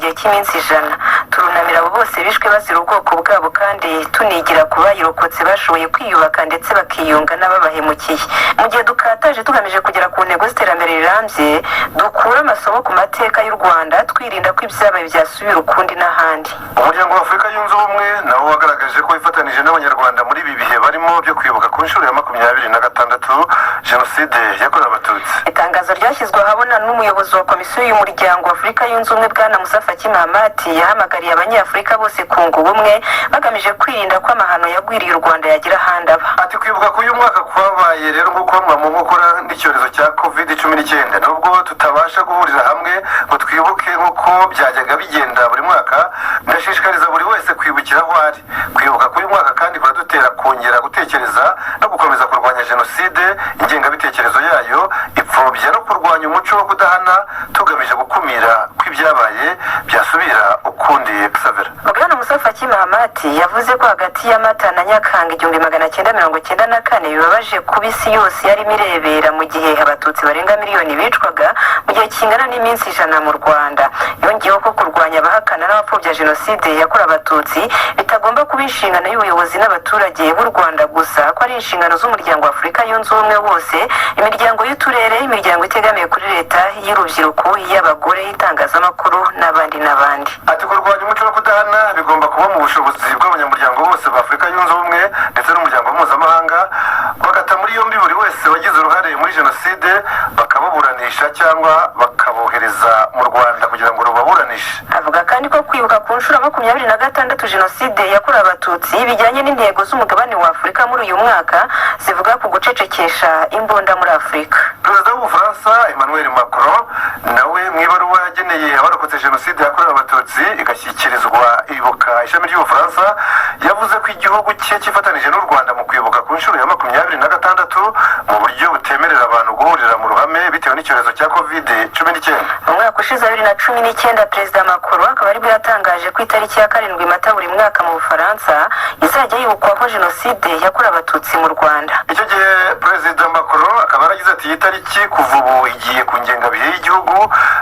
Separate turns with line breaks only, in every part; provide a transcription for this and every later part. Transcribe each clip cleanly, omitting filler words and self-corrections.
gihe cy'iminsi 100. Turunamira abo bose bishwe bazira ubwoko bwabo kandi tunigira ku bayirokotse bashoboye kwiyubaka ndetse bakiyunga n'ababahemukiye. Mu gihe dukataje tugamije kugera ku ntego z'iterambere rirambye, dukura amasomo ku mateka y'u Rwanda twirinda ko ibyabaye byasubira ukundi n'ahandi.
Umuryango wa Afurika Yunze Ubumwe nawo wagaragaje ko ifatanije n'abanyarwanda muri ibi bihe barimo byo kwibuka ku nshuro ya 26 Jenoside yakorewe Abatutsi.
Itangazo ryashyizwe ahabona n'umuyobozi wa komisiyo y'umuryango wa Afurika Yunze Ubumwe Bwana Musa Faki Mahamat yahamagariye abanyafurika bose kunga ubumwe bagamije kwirinda ko amahano yagwiriye u Rwanda yagira ahandi aba.
Ati kwibuka ko uyu mwaka kwabaye rero nk'uko mu nkokora n'icyorezo cya COVID-19 nubwo tutabasha guhurira hamwe ngo twibuke nk'uko byajyaga bigenda buri mwaka, ndashishikariza buri wese kwibukira aho ari. Kwibuka ko uyu mwaka kandi kuradutera kongera gutekereza no gukomeza kurwanya Jenoside, ingengabitekerezo yayo, ipfobya no kurwanya umuco wo kudahana tugamije gukumira ko ibyabaye byasubira ukundi. Xavier
Bwana Musa Faki Mahamat yavuze ko hagati ya Mata na Nyakanga 1994 bibabaje ku bisi yose yarimo irebera mu gihe abatutsi barenga miliyoni bicwaga mu gihe kingana n'iminsi 100 mu Rwanda. Yongeyeho ko kurwanya abahakana n'abapfobya Jenoside yakorewe Abatutsi bitagomba kuba inshingano y'ubuyobozi n'abaturage b'u Rwanda gusa, ko ari inshingano z'umuryango wa Afurika Yunze Ubumwe wose, imiryango y'uturere, imiryango itegamiye kuri leta, y'urubyiruko, y'abagore, itangazamakuru n'abandi n'abandi.
Ati kurwanya umuco wo kudahana bigomba kuba mu bushobozi bw'abanyamuryango bose ba Afurika Yunze Ubumwe ndetse n'umuryango mpuzamahanga, bagata muri yombi buri wese wagize uruhare muri Jenoside bakababuranisha cyangwa bakabohereza mu Rwanda kugira ngo rubaburanishe.
Avuga kandi ko kwibuka ku nshuro 26 Jenoside yakorewe Abatutsi bijyanye n'intego z'umugabane wa Afurika muri uyu mwaka zivuga ku gucecekesha imbunda muri Afurika.
Perezida w'Ubufaransa Emmanuel Macron nawe mu ibaruwa yageneye abarokotse Jenoside yakorewe Abatutsi igashyikirizwa ibuka ishami ry'Ubufaransa, yavuze ko igihugu cye cyifatanije n'u Rwanda mu kwibuka ku nshuro ya 26 mu buryo butemerera abantu guhurira mu ruhame bitewe n'icyorezo cya COVID-19.
Mu mwaka ushize 2019 Perezida Macron akaba aribwo yatangaje ko itariki ya 7 Mata buri mwaka mu Bufaransa izajya yibukwaho Jenoside yakorewe Abatutsi mu Rwanda.
Icyo gihe Perezida Macron akaba yaragize ati iyi tariki kuva ubu igiye ku ngengabihe y'igihugu,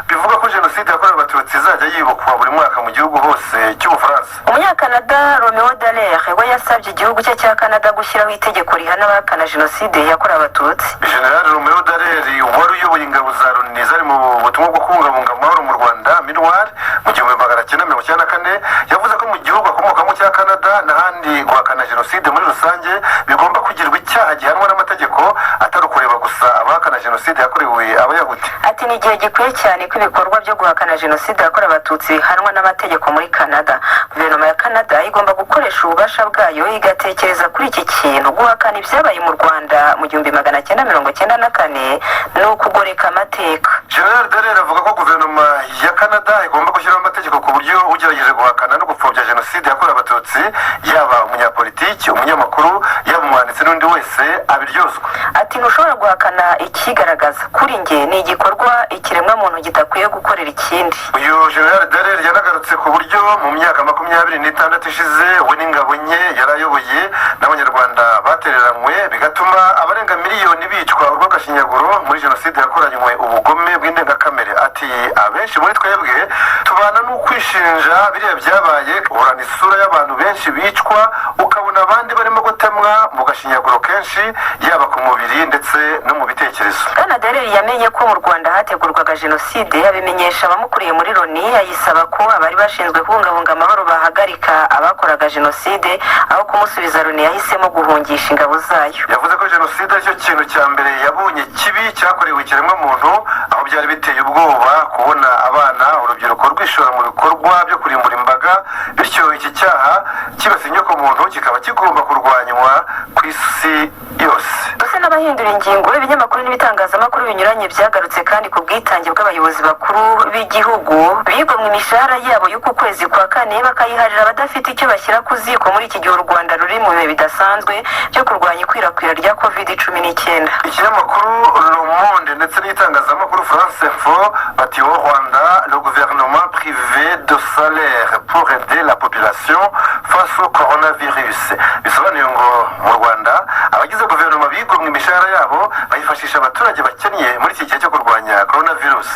bivuga ko Jenoside yakorewe Abatutsi izajya yibukwa buri mwaka mu gihugu hose cy'Ubufaransa.
Umunyakanada Romeo Dallaire we yasabye igihugu cye cya Canada gushyiraho itegeko rihana abahakana Jenoside yakorewe Abatutsi.
General Romeo Dallaire wari uyoboye ingabo za Loni zari mu butumwa bwo kubungabunga amahoro mu Rwanda MINUAR mu 1994 yavuze ko mu gihugu akomokamo cya Canada n'ahandi guhakana Jenoside muri rusange bigomba kugirwa icyaha gihanwa n'amategeko, atari ukureba gusa abahakana Jenoside yakorewe Abayahudi.
Ati ni igihe gikwiye cyane ko ibikorwa byo guhakana Jenoside yakorewe Abatutsi bihanwa n'amategeko muri Canada. Guverinoma ya Canada igomba gukoresha ububasha bwayo igatekereza kuri iki kintu. Guhakana ibyabaye mu Rwanda mu 1994 ni ukugoreka amateka.
General Dallaire avuga ko guverinoma ya Canada igomba gushyiraho amategeko ku buryo ugerageje guhakana no gupfobya Jenoside yakorewe Abatutsi, yaba umunyapolitiki, umunyamakuru, yaba umwanditsi n'undi wese abiryozwa.
Ati ntushobora guhakana ikigaragaza kuri nge ni igikorwa ikiremwa muntu gidakwiye gukorera ikindi.
Uyu General Dallaire yanagarutse ku buryo mu myaka 26 ishize we n'ingabo nke yarayoboye n'abanyarwanda batereranywe bigatuma abarenga miliyoni bicwa urw'agashinyaguro muri Jenoside yakoranywe ubugome bw'indengakamere. Ati abenshi muri twebwe tubana n'ukwishinja biriya byabaye, uhorana isura y'abantu benshi bicwa ukabona abandi barimo gutemwa mu gashinyaguro kenshi, yaba ku mubiri ndetse no mu bitekerezo.
Bwana Dallaire yamenye ko mu Rwanda hategurwaga Jenoside, abimenyesha abamukuriye muri Loni, ayisaba ko abari bashinzwe kubungabunga amahoro bahagarika abakoraga Jenoside aho kumusubiza. Loni yahisemo guhungisha ingabo zayo.
Yavuze ko Jenoside aricyo kintu cya mbere yabonye kibi cyakorewe ikiremwamuntu, aho byari biteye ubwoba kubona abana, urubyiruko rwishora mu bikorwa byo kurimbura imbaga, bityo iki cyaha kibasiye inyokomuntu kikaba kigomba kurwanywa ku isi yose.
Ndetse n'abahindura ingingo, ibinyamakuru n'ibitangazamakuru binyuranye byagarutse kandi ku bwitange bw'abayobozi bakuru b'igihugu bigomwe imishahara yabo y'uku kwezi kwa kane bakayiharira abadafite icyo bashyira ku ziko muri iki gihe u Rwanda ruri mu bihe bidasanzwe byo kurwanya ikwirakwira rya COVID-19.
Ikinyamakuru Le Monde ndetse n'itangazamakuru France Info bati au Rwanda le gouvernement privé de salaire pour aider la population face au coronavirus. Bisobanuye ngo mu Rwanda abagize guverinoma bigomwe imishahara yabo bayifashisha abaturage bakennye muri iki gihe cyo kurwanya coronavirus.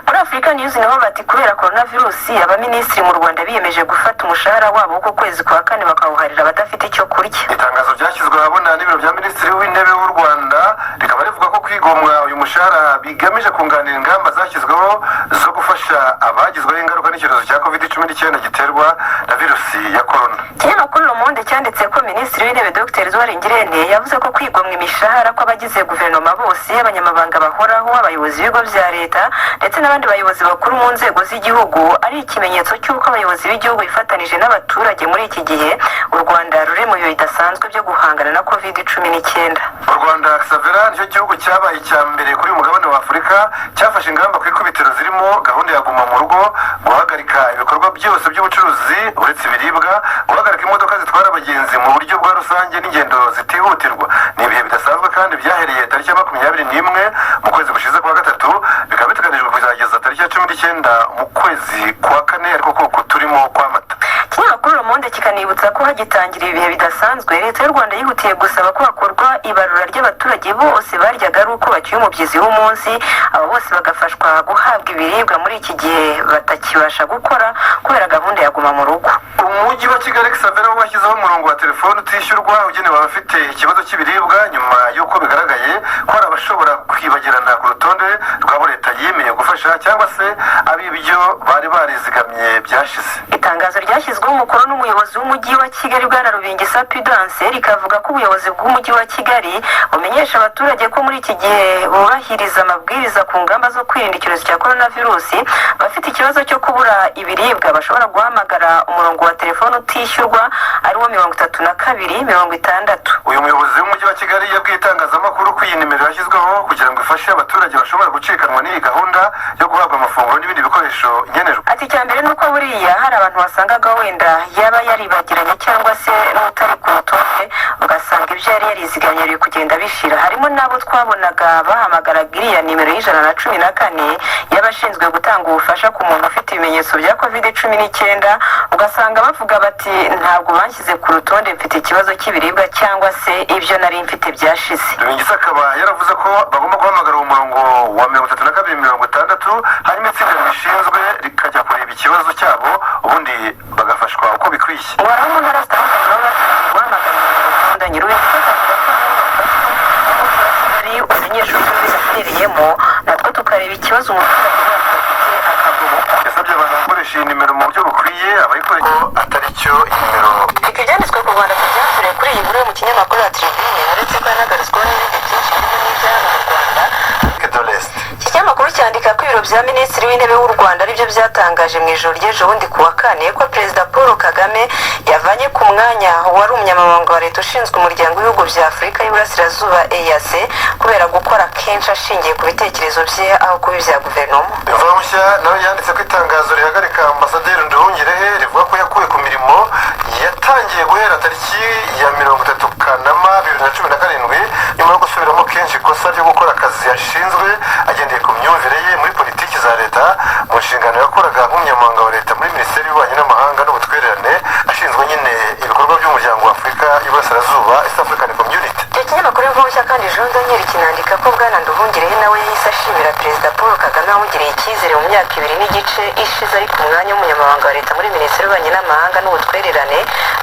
Muri Africa News naho bati kubera coronavirus abaminisitiri mu Rwanda biyemeje gufata umushahara wabo w'uko kwezi kwa kane bakawuharira abadafite icyo kurya.
Itangazo ryashyizwe ahabona n'ibiro bya minisitiri w'intebe w'u Rwanda rikaba rivuga ko kwigomwa uyu mushahara bigamije kunganira ingamba zashyizweho zo gufasha abagizweho ingaruka n'icyorezo cya COVID-19 giterwa na virusi ya corona.
Ikinyamakuru Le Monde cyanditse ko minisitiri w'intebe Dr Edouard Ngirente yavuze ko kwigomwa imishahara kw'abagize guverinoma bose, abanyamabanga bahoraho, abayobozi b'ibigo bya leta ndetse n'abandi bayobozi bakuru mu nzego z'igihugu ari ikimenyetso cy'uko abayobozi b'igihugu bifatanije n'abaturage muri iki gihe u Rwanda ruri mu bihe bidasanzwe byo guhangana na COVID-19.
U Rwanda Xavera nicyo gihugu cyabaye icya mbere kuri uyu mugabane wa Afurika cyafashe ingamba ku ikubitiro zirimo gahunda ya guma mu rugo, guhagarika ibikorwa byose by'ubucuruzi uretse ibiribwa, guhagarika imodoka zitwara abagenzi mu buryo bwa rusange n'ingendo zitihutirwa. Ni ibihe bidasanzwe kandi byahereye tariki ya 21 mu kwezi gushize kwa gatatu, bikaba biteganijwe kuzageza tariki ya 19 mu kwezi kwa kane ariko koko turimo kwa Mata.
Ikinyamakuru Le Monde kikanibutsa ko hagitangira ibihe bidasanzwe leta y'u Rwanda yihutiye gusaba ko hakorwa ibarura ry'abaturage bose baryaga ari uko bacyuye umubyizi w'umunsi, abo bose bagafashwa guhabwa ibiribwa muri iki gihe batakibasha gukora kubera gahunda ya guma mu rugo.
Umujyi wa Kigali Xavera washyizeho umurongo wa telefone utishyurwa ugenewe abafite ikibazo cy'ibiribwa nyuma y'uko bigaragaye ko hari abashobora kwibagirana ku rutonde rw'abo leta yemeye gufasha cyangwa se ab'ibyo bari barizigamye byashize.
Itangazo ryashyizweho umukono n'umuyobozi w'umujyi wa Kigali Bwana Rubingisa Prudence rikavuga ko ubuyobozi bw'umujyi wa Kigali bumenyesha abaturage ko muri iki gihe bubahiriza amabwiriza ku ngamba zo kwirinda icyorezo cya coronavirus. Bafite ikibazo cyo kubura ibiribwa bashobora guhamagara umurongo wa telefone utishyurwa ariwo 32 60.
Uyu muyobozi w'umujyi wa Kigali yabwiye itangazamakuru ko iyi nimero yashyizweho kugira ngo ifashe abaturage bashobora gucikanwa n'iyi gahunda yo guhabwa amafunguro n'ibindi bikoresho nkenerwa.
Ati cyambere nuko buriya hari abantu wasangaga wenda yaba yaribagiranye cyangwa se n'utari ku rutonde ugasanga ibyo yari yarizigamye biri kugenda bishira. Harimo n'abo twabonaga bahamagaraga iriya nimero y'114 y'abashinzwe gutanga ubufasha ku muntu ufite ibimenyetso bya COVID-19 ugasanga bavuga bati ntabwo banshyize ku rutonde, mfite ikibazo cy'ibiribwa cyangwa se ibyo nari mfite byashize.
Rubingisa akaba yaravuze ko bagomba guhamagara umurongo wa 32 hanyuma itsinda rishinzwe rikajya kureba ikibazo cyabo ubundi bagafashwa uko bikwiye.
Ngwara mu ntara zitandukanye guhamagara umurongo Nyirubingisa ari umunyeshuri w'ahereyemo natwo tukareba ikibazo umuturage afite akagobo.
Yasabye abantu gukoresha iyi nimero mu buryo bukwiye abayikoresha ko atari cyo nimero.
Ibyo byanditswe ku Rwanda byavuye kuri iyi nkuru mu kinyamakuru ya Tribune uretse ko yanagarutsweho n'ibindi byinshi birimo n'ibyaba mu Rwanda. Iki kinyamakuru cyandika ko ibiro bya minisitiri w'intebe w'u Rwanda aribyo byatangaje mu ijoro ry'ejo bundi ku wa kane ko Perezida Paul Kagame yavanye ku mwanya wari umunyamabanga wa leta ushinzwe umuryango w'ibihugu bya Afurika y'Iburasirazuba EAC kubera gukora kenshi ashingiye ku bitekerezo bye aho kuba ibya guverinoma.
Imvamushya nawe yanditse ko itangazo rihagarika Ambasaderi Nduhungirehe rivuga ko yakuwe ku mirimo yatangiye guhera tariki ya 30 Kanama 2017 nyuma yo gusubiramo kenshi ikosa ryo gukora akazi yashinzwe agendeye ku myumvire ye muri politiki za leta mu nshingano yakoraga nk'umunyamabanga wa leta muri Minisiteri y'Ububanyi n'Amahanga n'Ubutwererane ashinzwe nyine ibikorwa by'umuryango wa Afurika y'Iburasirazuba East African Community.
Icyo kinyamakuru Imvamushya kandi Jean Daniel kinandika ko Bwana Nduhungirehe nawe yahise ashimira Perezida Paul Kagame wamugiriye icyizere mu myaka 2 n'igice ishize ari ku mwanya w'umunyamabanga wa leta muri Minisiteri y'Ububanyi n'Amahanga n'Ubutwererane.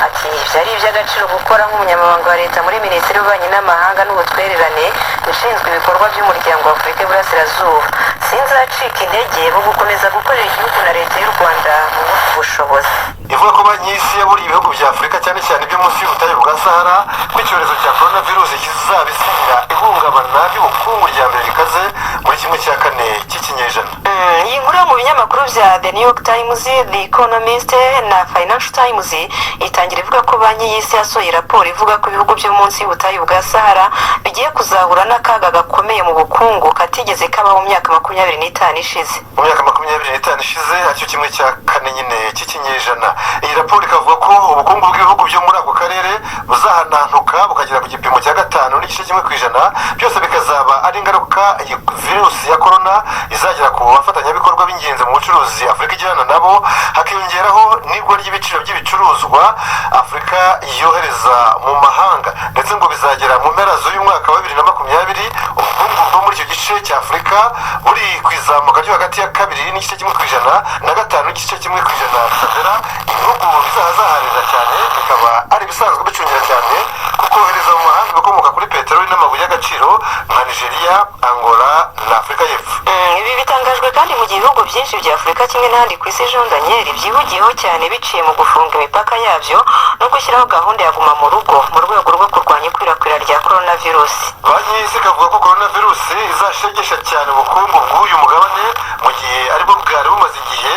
Ati byari iby'agaciro gukora nk'umunyamabanga wa leta muri Minisiteri y'Ububanyi n'Amahanga n'Ubutwererane ushinzwe ibikorwa by'umuryango wa Afurika y'Iburasirazuba. Sinzacika intege bo gukomeza gukorera igihugu na leta y'u Rwanda mu bushobozi.
Ivuga ko banki y'isi yaburiye ibihugu bya Afurika cyane cyane ibyo munsi y'ubutayu bwa Sahara ko icyorezo cya coronavirus kizabisigira ihungabana ry'ubukungu rya mbere rikaze muri 1/4 cy'ikinyejana.
Iyi nkuru mu binyamakuru bya The New York Times, The Economist na Financial Times itangira ivuga ko banki y'isi yasohoye raporo ivuga ko ibihugu byo munsi y'ubutayu bwa Sahara bigiye kuzahura n'akaga gakomeye mu bukungu katigeze kabaho mu myaka 25 ishize.
Mu myaka 25 ishize acyo 1/4 nyine cy'ikinyejana. Iyi raporo ikavuga ko ubukungu bw'ibihugu byo muri ako karere buzahanantuka bukagera ku gipimo cya 5.1%, byose bikazaba ari ingaruka virusi ya corona izagera ku bafatanyabikorwa b'ingenzi mu bucuruzi Afurika igirana nabo, hakiyongeraho n'ibwo ry'ibiciro by'ibicuruzwa Afurika yohereza mu mahanga ndetse ngo bizagera mu mpera z'uyu mwaka wa 2020 ubukungu bwo muri icyo gice cya Afurika buri kwizamuka ryo hagati ya 2.1% na 5.1%. Savera ibihugu bizazaharira cyane bikaba ari bisanzwe bicungira cyane kuko kohereza mu mahanga ibikomoka kuri peteroli n'amabuye y'agaciro nka Nigeria, Angola na Afurika y'Epfo.
Ibi bitangajwe kandi mu gihe ibihugu byinshi bya Afurika kimwe n'ahandi ku isi Jean Daniel byihugiyeho cyane biciye mu gufunga imipaka yabyo no gushyiraho gahunda ya guma mu rugo mu rwego rwo kurwanya ikwirakwira rya coronavirus.
Banki y'Isi ikavuga ko coronavirus izashegesha cyane ubukungu bw'uyu mugabane mu gihe aribwo bwari bumaze igihe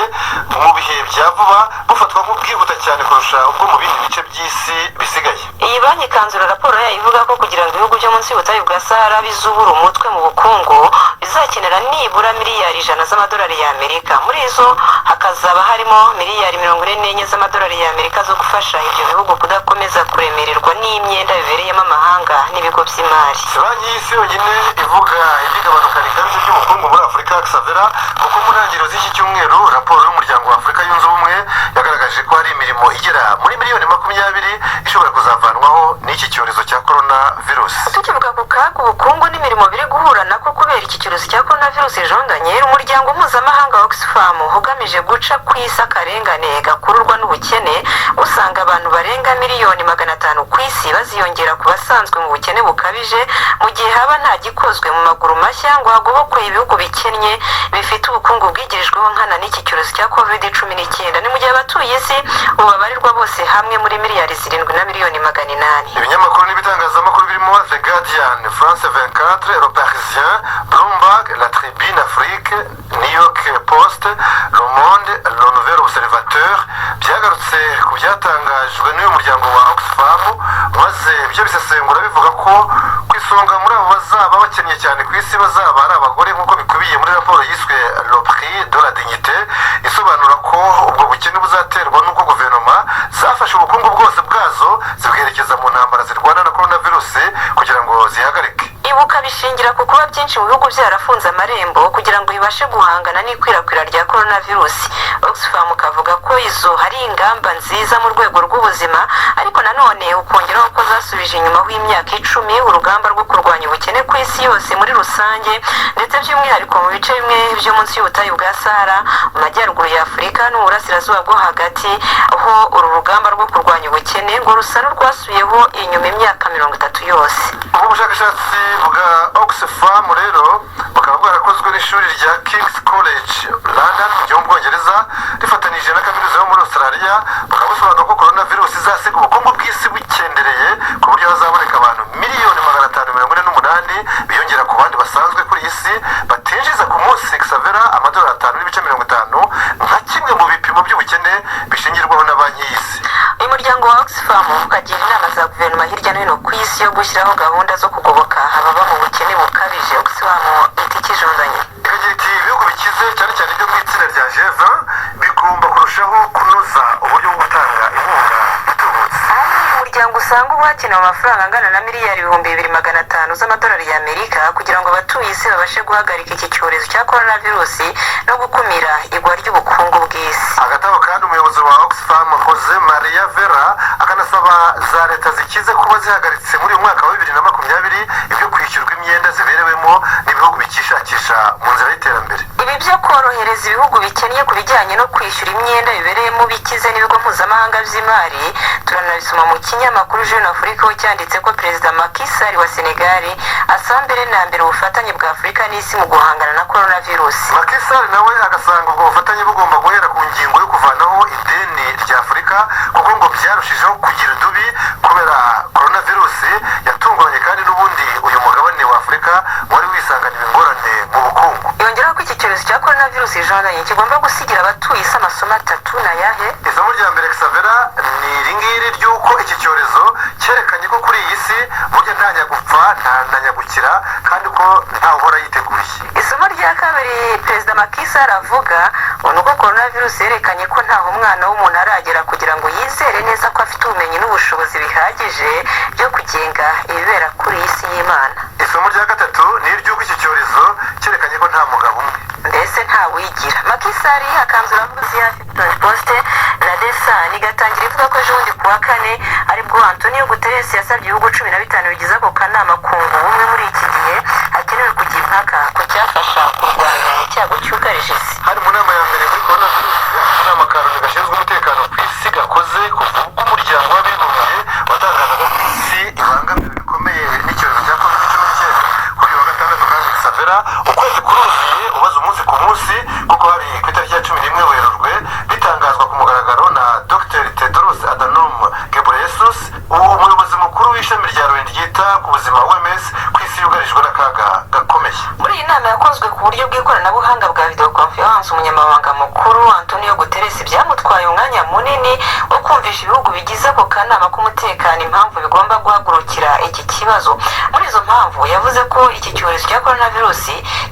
mu bihe bya vuba bufatwa nk'ubwihuta cyane kurusha ubwo mu bindi bice by'isi bisigaye.
Iyi banki ikanzura raporo yayo ivuga ko kugira ngo ibihugu byo munsi y'ubutayu bwa Sahara bizubura umutwe mu bukungu bizakenera nibura miliyari 100 z'amadolari y'Amerika. Muri izo hakazaba harimo miliyari 44 z'amadolari y'Amerika zo gufasha ibyo bihugu kudakomeza kuremererwa n'imyenda bibereyemo amahanga n'ibigo by'imari.
Banki y'Isi yonyine ivuga ibigabanuka rikabije ry'ubukungu muri Afurika Savera kuko mu ntangiriro z'iki cyumweru raporo y'umuryango wa Afurika yunze ubumwe yagaragaje ko hari imirimo igera muri miliyoni 20 ishobora kuzavanwaho n'iki cyorezo cya coronavirus.
Tukivuga ku kaga ubukungu n'imirimo biri guhura nako kubera iki cyorezo cya coronavirus, Jean Daniel, umuryango mpuzamahanga wa Oxfam ugamije guca ku isi akarengane gakururwa n'ubukene usanga abantu barenga miliyoni 500 ku isi baziyongera ku basanzwe mu bukene bukabije mu gihe haba nta gikozwe mu maguru mashya ngo hagobokwe ibihugu bikennye bifite ubukungu bwigirijweho nkana n'iki cyorezo cya COVID-19. Ni mu gihe abatuye isi ubabarirwa bose hamwe muri miliyari 7 na miliyoni 800.
Ibinyamakuru n'ibitangazamakuru birimo The Guardian, France 24, Le Parisien, Bloomberg, La Tribune Afrique, New York Post, Le Monde, Le Nouvel Observateur byagarutse ku byatangajwe n'uyu muryango wa Oxfam maze ibyo bisesengura bivuga ko ku isonga muri abo bazaba bakennye cyane ku isi bazaba ari abagore nk'uko bikubiye muri raporo yiswe Le Prix de la Dignité isobanura ko ubwo bukene buzaterwa n'uko guverinoma zafashe ubukungu bwose bwazo zibwerekeza mu ntambara zirwana na coronavirus kugira ngo zihagarike.
Ibuka bishingira ku kuba byinshi mu bihugu byarafunze amarembo kugira ngo bibashe guhangana n'ikwirakwira rya coronavirus. Oxfam kavuga ko izo hari ingamba nziza mu rwego rw'ubuzima ariko nanone ukongeraho ko zasubije inyuma w'imyaka 10 urugamba rwo kurwanya ubukene ku isi yose muri rusange ndetse by'umwihariko mu bice bimwe byo munsi y'ubutayu bwa Sahara mu majyaruguru ya Afurika n'uburasirazuba bwo hagati aho uru rugamba rwo kurwanya ubukene ngo rusa n'urwasubiyeho inyuma imyaka 30 yose.
Ubu bushakashatsi bwa Oxfam rero bukaba bwarakozwe n'ishuri rya King's College London mu gihugu Bwongereza rifatanije na kaminuza yo muri Australia bukaba busobanura ko coronavirus izasiga ubukungu bw'isi bukendereye ku buryo hazaboneka abantu miliyoni 548 biyongera ku bandi basanzwe kuri iyi si batinjiza ku munsi Savera amadolari 5.50 nka kimwe mu bipimo by'ubukene bishingirwaho na banki y'isi.
Uyu muryango wa Oxfam ukagira inama za guverinoma hirya no hino ku isi yo gushyiraho gahunda zo kugoboka ababa mu bukene bukabije. Oxfam itiki Jean Daniel
ikagira iti ibihugu bikize cyane cyane byo mu itsinda rya G20 bigomba kurushaho kunoza uburyo bwo gutanga inkunga itubutse.
Umuryango usanga ubu hakenewe amafaranga angana na miliyari 2,500 z'amadolari y'Amerika kugira ngo abatuye isi babashe guhagarika iki cyorezo cya coronavirus no gukumira igwa ry'ubukungu bw'isi.
Agatabo kandi umuyobozi wa Oxfam Jose Maria Vera akanasaba za leta zikize kuba zihagaritse muri uyu mwaka wa 2020 ibyo kwishyurwa imyenda ziberewemo n'ibihugu bikishakisha mu nzira y'iterambere.
Ibi byo korohereza ibihugu bikennye ku bijyanye no kwishyura imyenda bibereyemo bikize n'ibigo mpuzamahanga by'imari turanabisoma mu kinyamakuru Jeune Afrique aho cyanditse ko Perezida Macky Sall wa Senegal asaba mbere na mbere ubufatanye bwa Afurika n'isi mu guhangana na coronavirus.
Macky Sall nawe agasanga ubwo bufatanye bugomba guhera ku ngingo yo kuvanaho ideni rya Afurika kuko ngo byarushijeho kugira udubi kubera coronavirus yatunguranye kandi n'ubundi uyu mugabane wa Afurika wari wisanganiye ingorane mu bukungu.
Yongeraho ko iki cyorezo cya coronavirus Jean Daniel kigomba gusigira abatuye isi amasomo 3 na yahe.
Isomo rya mbere Savera ni ringiri ry'uko iki cyorezo cyerekanye ko kuri iyi si burya nta nyagupfa nta nanyagukira kandi ko nta uhora yiteguye.
Isomo rya kabiri Perezida Macky Sall avuga nuko coronavirus yerekanye ko ntaho umwana w'umuntu aragera kugira ngo yizere neza ko afite ubumenyi n'ubushobozi bihagije byo kugenga ibibera kuri iyi si y'Imana.
Isomo rya gatatu ni iry'uko iki cyorezo cyerekanye ko nta mugabo umwe
mbese nta wigira. Macky Sall akanzura avuze ya Washington Post na sani igatangira ivuga ko ejo bundi kuwa kane aribwo Antonio Guterres yasabye ibihugu 15 bigize ako kanama kunga ubumwe muri iki gihe hakenewe kujya impaka ku cyafasha kurwanya icyago cyugarije isi.
hari mu nama ya mbere muri coronavirus akanama ka Loni gashinzwe umutekano ku isi gakoze kuva ubwo umuryango w'abibumbye watangazaga ko isi ibangamiwe bikomeye n'icyorezo cya COVID-19 kuri wa gatandatu kandi Xavera ukwezi kuruzuye ubaza umunsi ku munsi kuko hari ku itariki ya 11 Werurwe bitangazwa ku mugaragaro na Dr Tedros Adhanom Ghebreyesus umuyobozi mukuru w'ishami rya Loni ryita ku buzima OMS ku isi yugarijwe n'akaga gakomeye.
Muri iyi nama yakozwe ku buryo bw'ikoranabuhanga bwa video conference umunyamabanga mukuru Antonio Guterres byamutwaye umwanya munini wo kumvisha ibihugu bigize ako kanama k'umutekano impamvu bigomba guhagurukira iki kibazo. Muri izo mpamvu yavuze ko iki cyorezo cya coronavirus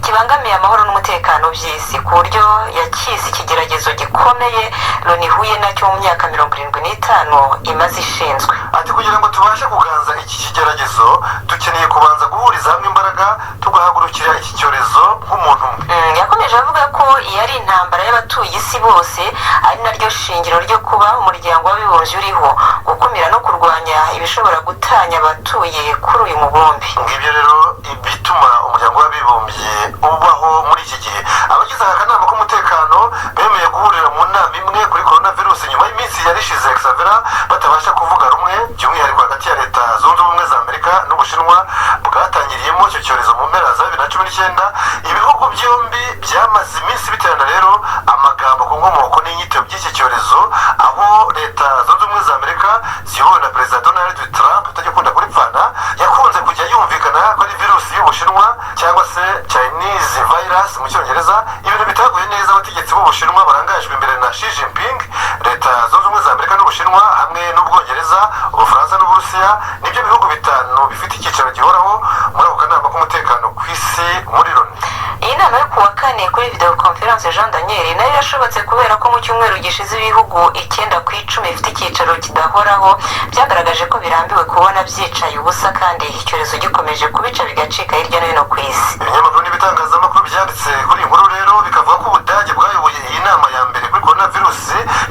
kibangamiye amahoro n'umutekano by'isi ku buryo yakise ikigeragezo gikomeye Loni ihuye nacyo mu myaka 75 imaze ishinzwe.
Ati kugira ngo tubashe kuganza iki kigeragezo dukeneye kubanza guhuriza hamwe imbaraga tugahagurukira iki cyorezo nk'umuntu umwe.
Yakomeje avuga ko iyi ari intambara y'abatuye isi bose ari naryo shingiro ryo kuba umuryango w'abibumbye uriho gukumira no kurwanya ibishobora gutanya abatuye kuri uyu mubumbe.
Ngibyo rero bituma umuryango w'abibumbye ubaho muri iki gihe. Abagize aka kanama k'umutekano bemeye guhurira mu nama imwe kuri coronavirus nyuma y'iminsi yarishize Xavera batabasha kuvuga rumwe by'umwihariko hagati ya Leta Zunze Ubumwe za Amerika n'Ubushinwa bwatangiriyemo icyo cyorezo mu mpera za 2019. Ibihugu byombi byamaze iminsi biterana rero amagambo ku nkomoko n'inyito by'iki cyorezo, aho Leta Zunze Ubumwe za Amerika ziyobowe na Perezida Donald Trump utagikunda kuripfana yakunze kujya yumvikana ko ari virusi y'Ubushinwa cyangwa se Chinese virus mu Cyongereza, ibintu bitaguye neza abategetsi b'Ubushinwa barangajwe imbere na Xi Jinping. Leta Zunze Ubumwe za Amerika n'Ubushinwa hamwe n'Ubwongereza, Ubufaransa n'Uburusiya nibyo bihugu bitanu bifite icyicaro gihoraho muri ako kanama k'umutekano ku isi muri Loni.
Iyi nama yo kuwa kane kuri video conference Jean Daniel nayo yashobotse kubera ko mu cyumweru gishize ibihugu 9 ku 10 bifite icyicaro kidahoraho byagaragaje ko birambiwe kubona byicaye ubusa kandi icyorezo gikomeje kubica bigacika hirya no hino ku isi.
Ibinyamakuru n'ibitangazamakuru byanditse kuri iyi nkuru rero bikavuga ko Ubudage bwayoboye iyi nama ya mbere kuri coronavirus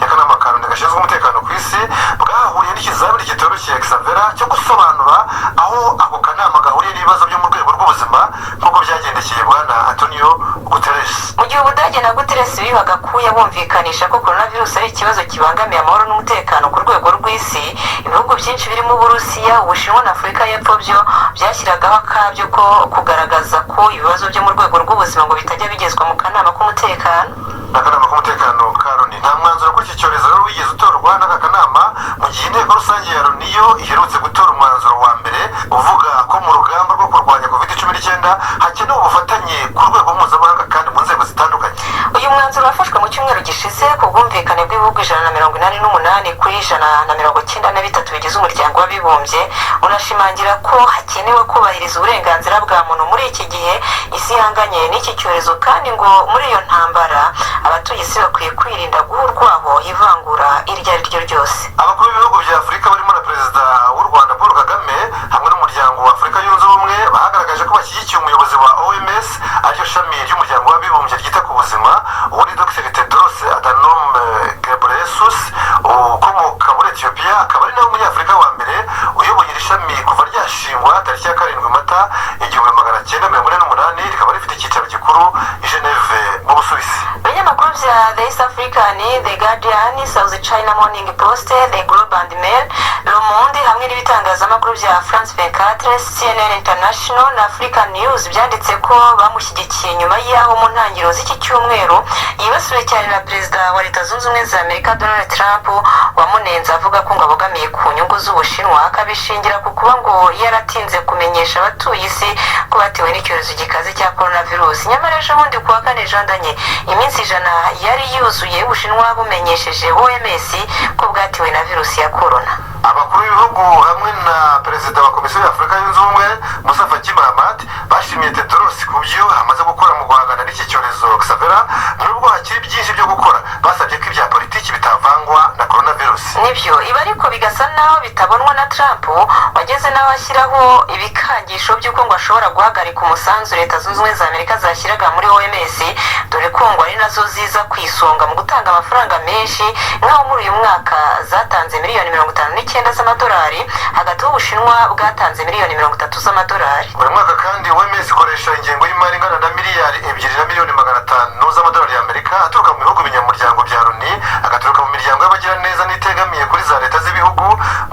y'akanama ka Loni gashinzwe umutekano ku isi bwahuriye n'ikizamini kitoroshye Xavera cyo gusobanura aho ako kanama gahuriye n'ibibazo byo mu rwego rw'ubuzima nk'uko byagendekeye bwana Antonio Guterres.
Mu gihe Ubudage na Guterres bibaga kuya bumvikanisha ko coronavirus ari ikibazo kibangamiye amahoro n'umutekano ku rwego rw'isi, ibihugu byinshi birimo Uburusiya, Ubushinwa na Afurika y'Epfo byo byashyiragaho akabyo ko kugaragaza ko ibibazo byo mu rwego rw'ubuzima ngo bitajya bigezwa mu kanama k'umutekano.
Akanama k'umutekano ka Loni nta mwanzuro kuri iki cyorezo rero wigeze utorwa n'aka kanama, mu gihe inteko rusange ya Loni yo iherutse gutora umwanzuro wa mbere uvuga ko mu rugamba rwo kurwanya COVID-19 hakenewe ubufatanye ku rwego mpuzamahanga kandi mu nzego zitandukanye.
Uyu mwanzuro wafashwe mu cyumweru gishize ku bwumvikane bw'ibihugu 188 kuri 193 bigize umuryango w'abibumbye, unashimangira ko hakenewe kubahiriza uburenganzira bwa muntu muri iki gihe isi ihanganye n'iki cyorezo, kandi ngo muri iyo ntambara abatuye isi bakwiye kwirinda guhurwaho ivangura iryo ari ryo ryose.
Abakuru b'ibihugu bya Afurika barimo na Perezida w'u Rwanda Paul Kagame hamwe n'umuryango wa Afurika yunze ubumwe bagaragaje ko bashyigikiye umuyobozi wa OMS aryo shami ry'umuryango w'abibumbye ryita ku buzima, uwo ni Dr Tedros Adhanom Ghebreyesus ukomoka muri Ethiopia, akaba ari nawe umunyafurika wa mbere uyoboye iri shami kuva ryashingwa tariki ya 7 Mata 1948, rikaba rifite icyicaro gikuru i Geneve mu Busuwisi.
Ibinyamakuru bya The East African, The Guardian, South China Morning Post, The Globe and Mail, Le Monde hamwe n'ibitangazamakuru bya France 24, CNN International na African News byanditse ko bamushyigikiye nyuma y'aho mu ntangiriro z'iki cyumweru yibasiwe cyane na Perezida wa Leta Zunze Ubumwe za Amerika Donald Trump wamunenze avuga ko ngo abogamiye ku nyungu z'Ubushinwa, akabishingira ku kuba ngo yaratinze kumenyesha abatuye isi ko batewe n'icyorezo gikaze cya coronavirus. Nyamara ejo bundi kuwa kane Jean Daniel iminsi 100 yari yuzuye Ubushinwa bumenyesheje OMS ko bwatewe na virusi ya corona.
Abakuru b'ibihugu hamwe na Perezida wa Komisiyo ya Afurika yunze ubumwe Moussa Faki Mahamat bashimiye Tedros ku byo amaze gukora mu guhangana n'iki cyorezo Xavera, nubwo hakiri byinshi byo gukora. Basabye ko ibya politiki bitavangwa na coronavirus.
Nibyo iba ariko bigasa naho bitabonwa na Trump wageze naho ashyiraho ibikangisho by'uko ngo ashobora guhagarika umusanzu Leta Zunze Ubumwe za Amerika zashyiraga muri OMS dore ko ngo ari nazo ziza ku isonga mu gutanga amafaranga menshi, nk'aho muri uyu mwaka zatanze miliyoni 59 z'amadolari, hagati y'Ubushinwa bwatanze miliyoni 30 z'amadolari.
buri mwaka kandi OMS ikoresha ingengo y'imari ingana na miliyari 2 na miliyoni 500 z'amadolari y'Amerika aturuka mu bihugu binyamuryango bya Loni, agaturuka mu miryango y'abagiraneza n'itegamiye kuri za leta z'ibihugu,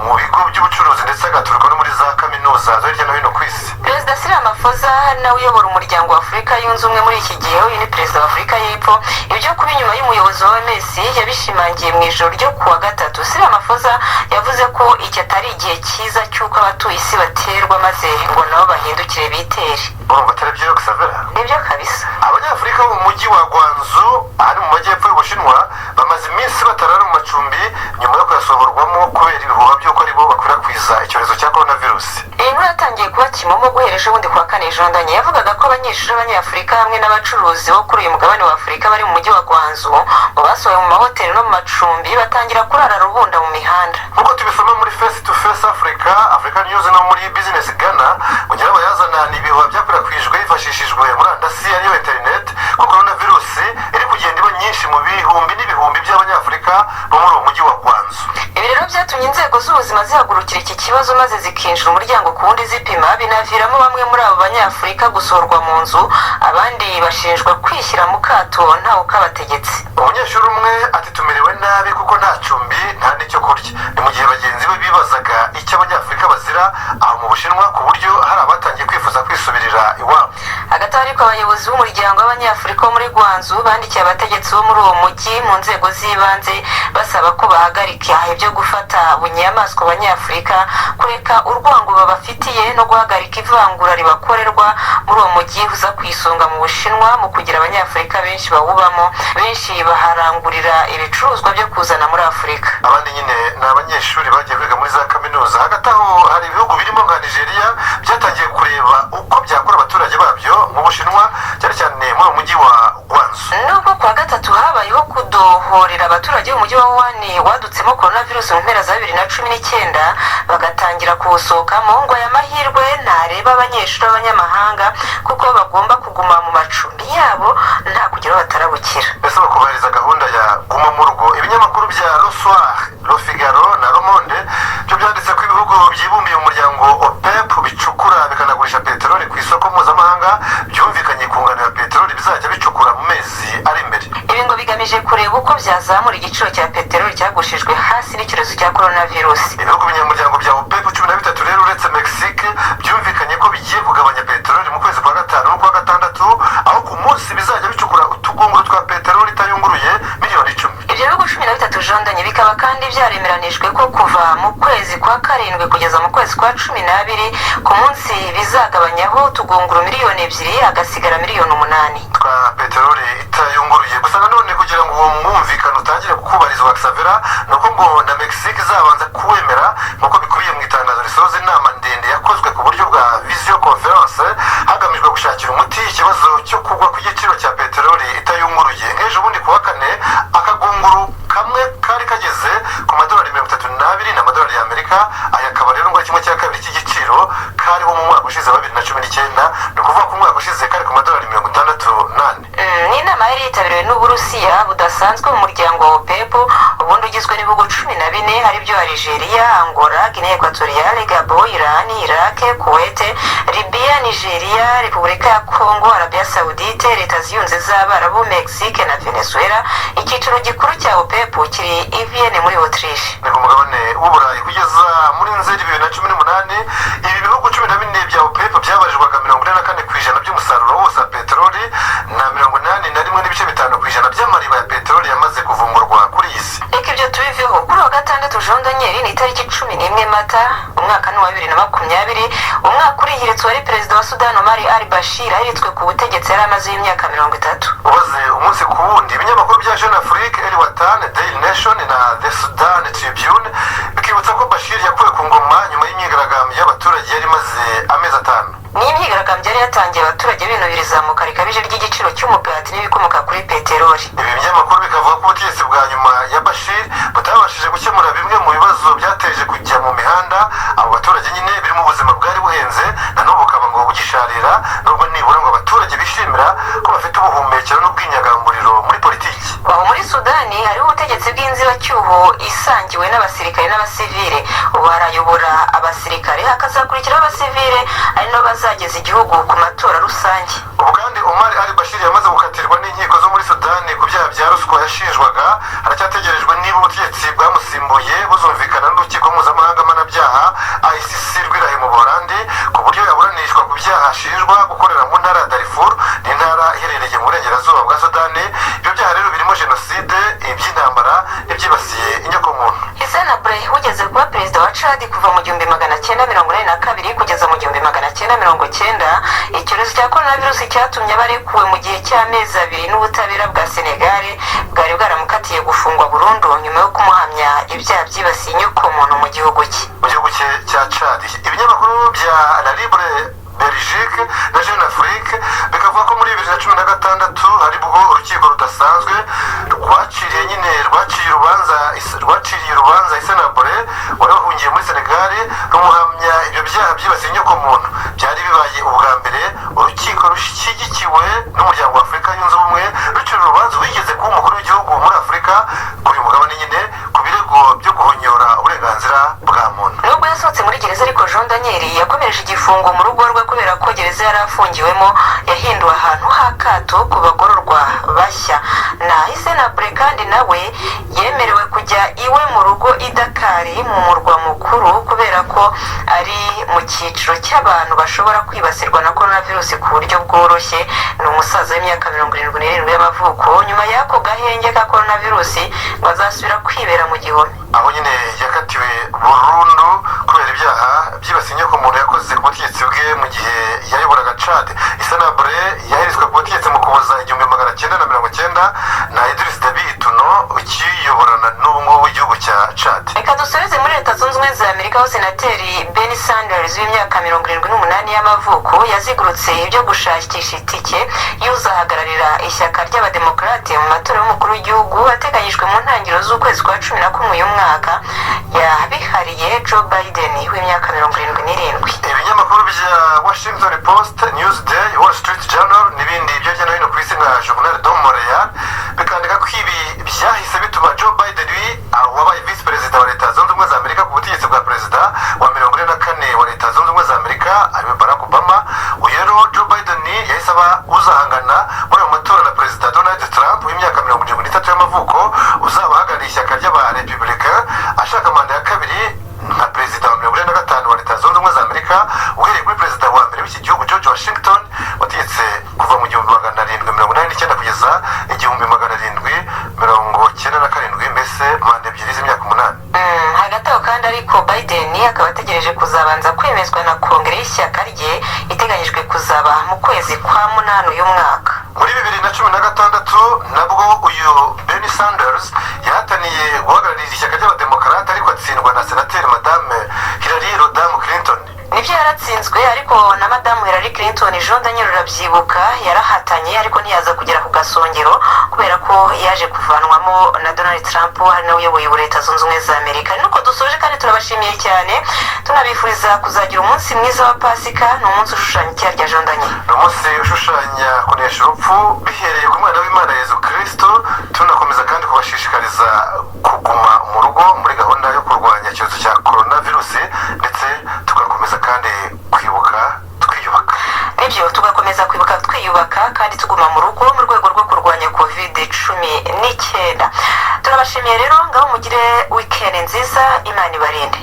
mu bigo by'ubucuruzi, ndetse agaturuka no muri za kaminuza zo hirya no hino ku isi.
Perezida Cyril Ramaphosa nawe uyobora umuryango wa Afurika yunze ubumwe muri iki gihe, uyu ni perezida wa Afurika y'Epfo, ibyo kuba inyuma y'umuyobozi wa OMS yabishimangiye mu ijoro ryo kuwa gatatu. Cyril Ramaphosa yavuze ko iki atari igihe cyiza cy'uko abatuye isi baterwa maze ngo nabo bahindukire bitere.
urumva atari byo Xavera?
Nibyo kabisa.
Abanyafurika bo mu mujyi wa Guangzhou ari mu majyepfo y'Ubushinwa bamaze iminsi batarara mu macumbi nyuma yo kuyasohorwamo kubera ibihuha by'uko ari bo bakwirakwiza icyorezo cya coronavirus.
Iyi nkuru yatangiye kuba kimomo guhera ejo bundi kuwa kane. Jondanye yavugaga ko abanyeshuri b'Abanyafurika hamwe n'abacuruzi bo kuri uyu mugabane wa Afurika bari mu mujyi wa Guangzhou ngo basohoye mu mahoteli no mu macumbi batangira kurara rubunda mu mihanda.
Nk'uko tubisoma muri Face to Face Africa News no muri Business Ghana, mu gihe abayazana ni ibihuha byakwirakwijwe hifashishijwe murandasi ariyo internet ko coronavirus iri kugenda iba nyinshi mu bihumbi n'ibihumbi by'Abanyafurika bo muri uwo mujyi wa Guangzhou.
Ibi rero byatumye inzego z'ubuzima zihagurukira iki kibazo maze zikinjira umuryango ku wundi zipima, binaviramo bamwe muri abo Banyafurika gusohorwa mu nzu, abandi bashinjwa kwishyira mu kato ntawe ukabategetse.
Umunyeshuri umwe ati tumerewe nabi kuko nta cumbi nta n'icyo kurya. Ni mu gihe bagenzi be bibazaga icyo Abanyafurika bazira aho mu Bushinwa, ku buryo hari abatangiye kwifuza kwisubirira iwabo.
Hagati ariko abayobozi b'umuryango w'Abanyafurika wo muri Guangzhou bandikiye abategetsi bo muri uwo mujyi mu nzego z'ibanze basaba ko bahagarika ibyo gufata bunyamaswa Abanyafurika, kureka urwango babafitiye no guhagarika ivangura ribakorerwa muri uwo mujyi uza ku isonga mu Bushinwa mu kugira Abanyafurika benshi bawubamo, benshi baharangurira ibicuruzwa byo kuzana muri Afurika.
Abandi nyine ni abanyeshuri bagiye kwiga muri za kaminuza. Hagati aho hari ibihugu birimo nka Nigeria byatangiye kureba uko byakora abaturage babyo mu Bushinwa, cyane cyane muri uwo mujyi wa Guangzhou.
Nubwo kuwa gatatu habayeho kudohorera abaturage b'umujyi wa Wuhan wadutsemo coronavirus mu mpera za 2019 bagatangira kuwusohokamo, ngo aya mahirwe ntareba abanyeshuri b'abanyamahanga kuko bagomba kuguma mu macumbi yabo nta kugira batarabukira.
Mbese bakubahiriza gahunda ya guma mu rugo. Ibinyamakuru bya Le Soir, Le Figaro na Le Monde byo byanditse ko ibihugu byibumbiye mu muryango OPEP bicukura bikanagurisha peteroli ku isoko mpuzamahanga byumvikanye ku ngano ya peteroli bizajya bicukura mu mezi ari imbere.
Ibi ngo bigamije kureba uko byazamura igiciro cya peteroli cyagushijwe hasi n'icyorezo cya coronavirus.
Ibihugu binyamuryango bya OPEP 13 rero uretse Mexique byumvikanye ko bigiye kugabanya peteroli mu kwezi kwa gatanu no kwa gatandatu, aho ku munsi bizajya bicukura utugunguru twa peteroli itayunguruye miliyoni 10.
Ibyo bihugu 13 Jondanye bikaba kandi byaremeranijwe ko kuva mu kwezi kwa karindwi kugeza mu kwezi kwa 12 ku munsi bizagabanyaho utugunguru miliyoni 2 hagasigara miliyoni 8
twa peteroli itayunguruye. Gusa nanone kugira ngo uwo mwumvikano utangire kukubarizwa Xavera, nuko ngo na Mexique izabanza kuwemera nk'uko bikubiye mu itangazo risoza inama ndende yakozwe ku buryo bwa visio conference hagamijwe gushakira umuti ikibazo cyo kugwa ku giciro cya peteroli itayunguruye. Ejo bundi kuwa kane akagunguru kamwe kari kageze ku madolari 32 n'amadolari y'Amerika. Aya akaba rero ngo kimwe cya kabiri cy'igiciro kariho mu mwaka ushize wa 2019, ni ukuvuga ko umwaka ushize kari ku madolari 68.
Ni inama yari yitabiriwe n'Uburusiya budasanzwe mu muryango wa OPEP, ubundi ugizwe n'ibihugu 14 hari byo Algeria, Angola, Guinea Equatoriale, Gabon, Iran, Iraq, Kuwait, Libya, Nigeria, Repubulika ya Congo, Arabia Saudite, Leta Zunze z'Abarabu, Mexique na Venezuela. Icyiciro gikuru cya OPEP kiri i Vienne muri Autriche.
Ni ku mugabane w'Uburayi. Kugeza muri Nzeri 2018 ibi bihugu 14 bya OPEP byabarirwaga 44% by'umusaruro wose wa peteroli na 81.5% by'amariba ya peteroli yamaze kuvumburwa kuri iyi si.
Reka ibyo tubiveho. Kuri wa gatandatu Jondanye ni itariki 11 Mata umwaka wa 2020, umwaka urihiritswe wari perezida wa Sudan Omar al-Bashir ahiritswe ku butegetsi yari amaze y'imyaka 30.
Ubaze umunsi ku wundi ibinyamakuru bya Jeune Afrique, El Watan, Daily Nation na The Sudan Tribune bikibutsa ko Bashir yakuwe ku ngoma nyuma y'imyigaragambyo y'abaturage yari maze amezi 5.
Ni imyigaragambyo yari yatangiye abaturage binubira izamuka rikabije ry'igiciro cy'umugati n'ibikomoka kuri peteroli.
Ibi binyamakuru bikavuga ko ubutegetsi bwa nyuma ya Bashir butabashije gukemura bimwe mu bibazo byateje kujya mu mihanda abo baturage nyine birimo ubuzima bwari buhenze, na n'ubu bukaba ngo bugisharira nubwo nibura ngo abaturage bishimira ko bafite ubuhumekero n'ubwinyagamburiro muri politiki.
aho muri sudani hariho ubutegetsi bw'inzibacyuho isangiwe n'abasirikare n'abasivile. ubu harayobora abasirikare hakazakurikiraho abasivile ari nabo bazageza igihugu ku matora rusange.
ubu kandi Omar al-Bashir yamaze gukatirwa n'inkiko zo muri sudani ku byaha bya ruswa yashinjwaga. haracyategerejwe niba ubutegetsi bwamusimbuye buzumvikana n'urukiko mpuzamahanga mpanabyaha ICC rw'irahe mu Buholandi ku buryo yaburanishwa ku byaha ashinjwa gukorera mu ntara ya Darfur, n'intara iherereye mu burengerazuba bwa sudani. ibyo byaha rero birimo jenoside, iby'intambara n'ibyibasiye inyokomuntu.
Hissène Habré wigeze kuba perezida wa Chad kuva mu 1982 kugeza mu 1990, icyorezo cya coronavirus cyatumye barekuwe mu gihe cy'amezi 2 n'ubutabera bwa Senegal bwari bwaramukatiye gufungwa burundu nyuma yo kumuhamya ibyaha byibasiye inyokomuntu mu gihugu cye.
mu gihugu cye cya Chad, ibinyamakuru bya La Libre Belgique na Jeune Afrique bikavuga ko muri 2016 haribwo urukiko rudasanzwe rwaciriye urubanza Hissène Habré wari wahungiye muri Senegal rumuhamya ibyo byaha byibasiye inyokomuntu. byari bibaye ubwa mbere urukiko rushyigikiwe n'umuryango wa Afurika yunze ubumwe rucira urubanza wigeze kuba umukuru w'igihugu muri Afurika kuri uyu mugabane nyine ku birego byo guhonyora uburenganzira bwa muntu.
nubwo yasohotse muri gereza ariko Jean Daniel yakomereje igifungo mu rugo rwe kubera ko gereza yari afungiwemo yahinduwe ahantu h'akato ku bagororwa bashya. na Hissène Habré kandi nawe yemerewe kujya iwe mu rugo i Dakar mu murwa mukuru kubera ko ari mu cyiciro cy'abantu bashobora kwibasirwa na coronavirus ku buryo bworoshye. ni umusaza w'imyaka 77 y'amavuko. nyuma y'ako gahenge ka coronavirus ngo azasubira kwibera mu gihome.
aho nyine yakatiwe burundu kubera ibyaha byibasiye inyokomuntu yakoze ku butegetsi bwe mu gihe yayoboraga Chad. Hissène Habré yaherezwe ku butegetsi mu Kuboza 1990 na Idriss Déby Itno ukiyoborana n'ubu ngubu igihugu cya Chad.
reka dusoreze muri Leta Zunze Ubumwe za Amerika aho senateri Bernie Sanders w'imyaka 78 y'amavuko yazigurutse ibyo gushakisha itike y'uzahagararira ishyaka ry'abademokarate mu matora y'umukuru w'igihugu ateganyijwe mu ntangiriro z'ukwezi kwa 11 uyu mwaka. yabihariye Joe Biden w'imyaka 77.
ibinyamakuru bya Washington Post, Newsday, Wall Street Journal n'ibindi hirya no hino ku isi nka Journal de Montréal bikandika ko ibi byahise bituma Joe Biden wabaye visi perezida wa Leta Zunze Ubumwe za Amerika ku butegetsi bwa perezida wa 44 wa Leta Zunze Ubumwe za Amerika ariwe Barack Obama. uyu rero Joe Biden yahise aba uzahangana muri ayo matora na perezida Donald Trump w'imyaka 73 y'amavuko uzaba ahagarariye ishyaka ry'abarepublika ashaka manda ya kabiri nka perezida wa 45 wa Leta Zunze Ubumwe za Amerika uhereye kuri perezida wa mbere w'iki gihugu George Washington wategetse kuva mu 1789 kugeza 1797, mbese manda ebyiri z'imyaka 8.
hagati aho kandi ariko Biden akaba ategereje kuzabanza kwemezwa na kongere y'ishyaka rye iteganyijwe kuzaba mu kwezi kwa 8 uyu mwaka.
muri 2016 nabwo uyu Bernie Sanders yahataniye guhagararira ishyaka ry'abademokarate ariko atsindwa na senateri Madame Hillary Rodham Clinton.
nibyo yaratsinzwe ariko na Madamu Hillary Clinton Jean Daniel urabyibuka yarahatanye ariko ntiyaza kugera ku gasongero kubera ko yaje kuvanwamo na Donald Trump ari nawe uyoboye Leta Zunze Ubumwe za Amerika. nuko dusoje kandi turabashimiye cyane tunabifuriza kuzagira umunsi mwiza wa Pasika. ni umunsi ushushanya icyaha rya Jean Daniel.
ni umunsi ushushanya kunesha urupfu bihereye ku mwana w'Imana Yezu Kristo. tunakomeza kandi kubashishikariza kuguma mu rugo muri gahunda yo kurwanya icyorezo cya coronavirus ndetse tugakomeza kandi kwibuka twiyubaka.
nibyo tugakomeza kwibuka twiyubaka kandi tuguma mu rugo mu rwego rwo kurwanya COVID-19. turabashimiye rero ngaho mugire weekend nziza. Imana ibarinde.